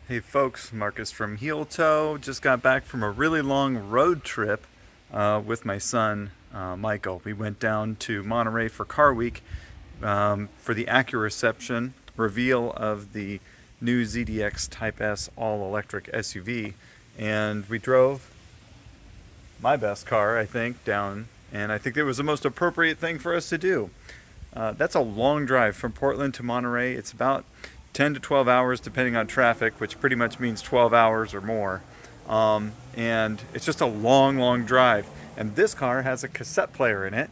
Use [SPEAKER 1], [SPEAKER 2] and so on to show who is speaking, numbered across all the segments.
[SPEAKER 1] Hey folks, Marcus from Heel Toe. Just got back from a really long road trip with my son, Michael. We went down to Monterey for Car Week for the Acura reception reveal of the new ZDX Type S all-electric SUV. And we drove my best car, I think, down. And I think it was the most appropriate thing for us to do. That's a long drive from Portland to Monterey. It's about 10 to 12 hours depending on traffic, which pretty much means 12 hours or more. And it's just a long, long drive. And this car has a cassette player in it.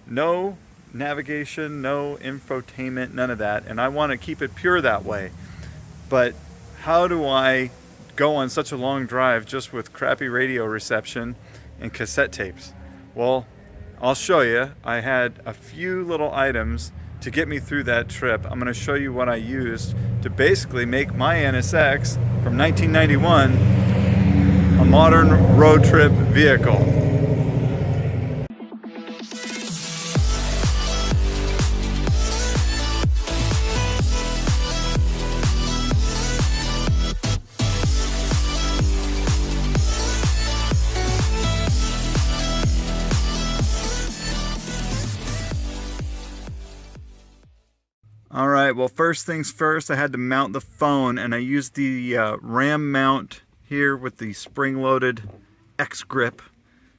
[SPEAKER 1] No navigation, no infotainment, none of that. And I want to keep it pure that way. But how do I go on such a long drive just with crappy radio reception and cassette tapes? Well, I'll show you. I had a few little items to get me through that trip. I'm going to show you what I used to basically make my NSX from 1991 a modern road trip vehicle. Alright, well first things first, I had to mount the phone, and I used the RAM mount here with the spring-loaded X-grip.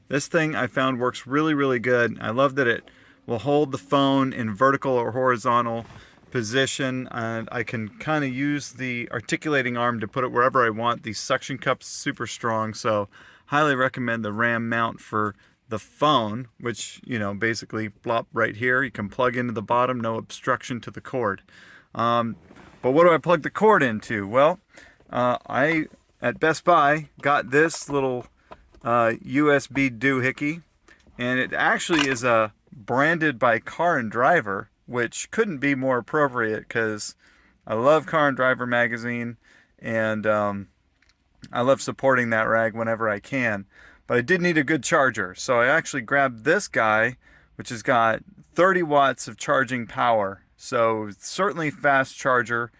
[SPEAKER 1] This thing I found works really, really good. I love that it will hold the phone in vertical or horizontal position, and I can kind of use the articulating arm to put it wherever I want. The suction cup's super strong, so highly recommend the RAM mount for the phone, which, you know, basically plop right here. You can plug into the bottom, no obstruction to the cord. But what do I plug the cord into? Well, I, at Best Buy, got this little USB doohickey, and it actually is branded by Car and Driver, which couldn't be more appropriate because I love Car and Driver magazine, and I love supporting that rag whenever I can. But I did need a good charger, so I actually grabbed this guy, which has got 30 watts of charging power. So certainly fast charger,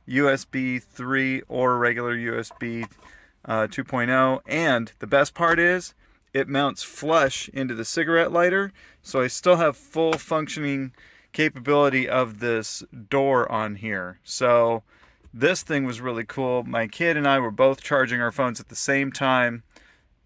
[SPEAKER 1] USB 3 or regular USB 2.0. And the best part is it mounts flush into the cigarette lighter, so I still have full functioning capability of this door on here. So this thing was really cool. My kid and I were both charging our phones at the same time.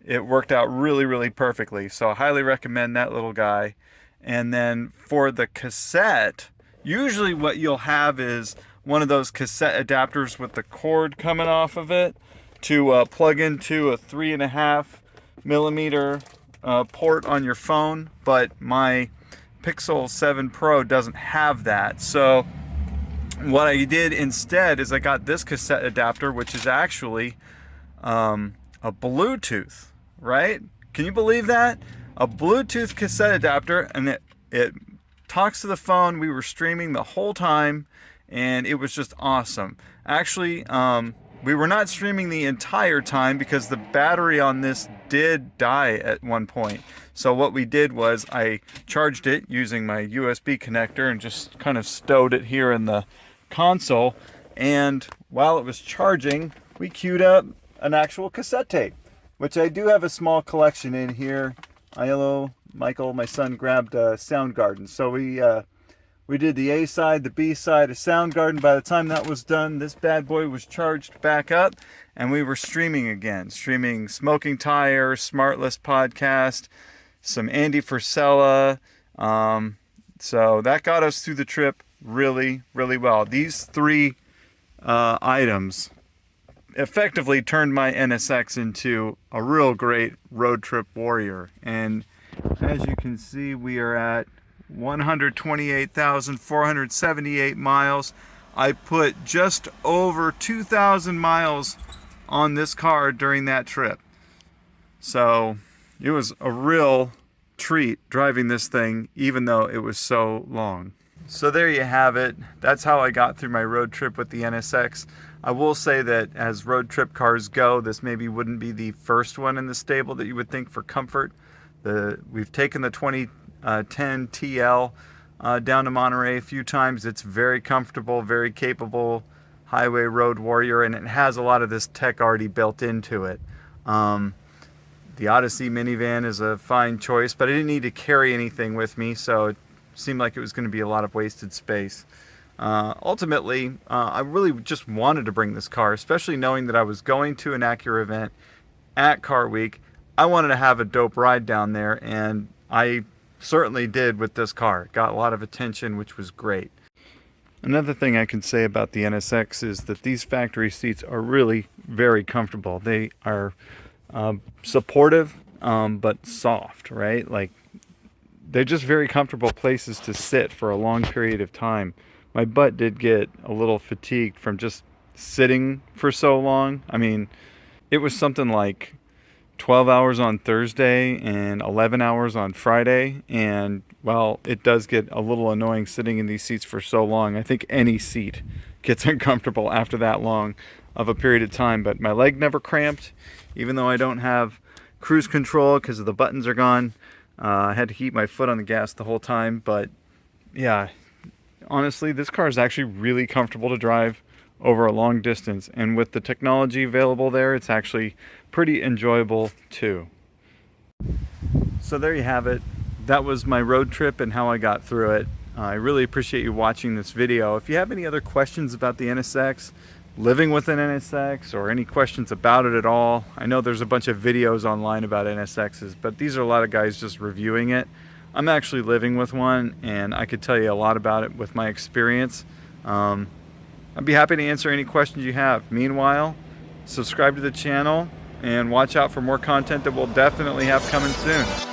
[SPEAKER 1] It worked out really, really perfectly. So I highly recommend that little guy. And then for the cassette, usually what you'll have is one of those cassette adapters with the cord coming off of it to plug into a 3.5mm port on your phone. But my Pixel 7 Pro doesn't have that. So what I did instead is I got this cassette adapter, which is actually a Bluetooth, right? Can you believe that? A Bluetooth cassette adapter, and it talks to the phone. We were streaming the whole time, and it was just awesome. Actually, we were not streaming the entire time because the battery on this did die at one point. So what we did was I charged it using my USB connector and just kind of stowed it here in the console. And while it was charging, we queued up an actual cassette tape, which I do have a small collection in here. Michael, my son, grabbed Soundgarden. So we did the A side, the B side of Soundgarden. By the time that was done, this bad boy was charged back up, and we were streaming again. Streaming Smoking Tire, Smartless Podcast, some Andy Frisella. So that got us through the trip really, really well. These three items effectively turned my NSX into a real great road trip warrior. And as you can see, we are at 128,478 miles. I put just over 2,000 miles on this car during that trip. So it was a real treat driving this thing, even though it was so long. So there you have it. That's how I got through my road trip with the NSX. I will say that as road trip cars go, this maybe wouldn't be the first one in the stable that you would think for comfort. We've taken the 2010 TL down to Monterey a few times. It's very comfortable, very capable, highway road warrior, and it has a lot of this tech already built into it. The Odyssey minivan is a fine choice, but I didn't need to carry anything with me, so it seemed like it was going to be a lot of wasted space. Ultimately, I really just wanted to bring this car, especially knowing that I was going to an Acura event at Car Week. I wanted to have a dope ride down there, and I certainly did with this car. It got a lot of attention, which was great. Another thing I can say about the NSX is that these factory seats are really very comfortable. They are supportive, but soft, right? Like, they're just very comfortable places to sit for a long period of time. My butt did get a little fatigued from just sitting for so long. I mean, it was something like 12 hours on Thursday and 11 hours on Friday, and well, it does get a little annoying sitting in these seats for so long. I think any seat gets uncomfortable after that long of a period of time, but my leg never cramped, even though I don't have cruise control because the buttons are gone. I had to keep my foot on the gas the whole time, but yeah, honestly, this car is actually really comfortable to drive over a long distance, and with the technology available there, it's actually pretty enjoyable too. So there you have it. That was my road trip and how I got through it. I really appreciate you watching this video. If you have any other questions about the NSX, living with an NSX, or any questions about it at all, I know there's a bunch of videos online about NSXs, but these are a lot of guys just reviewing it. I'm actually living with one, and I could tell you a lot about it with my experience. I'd be happy to answer any questions you have. Meanwhile, subscribe to the channel and watch out for more content that we'll definitely have coming soon.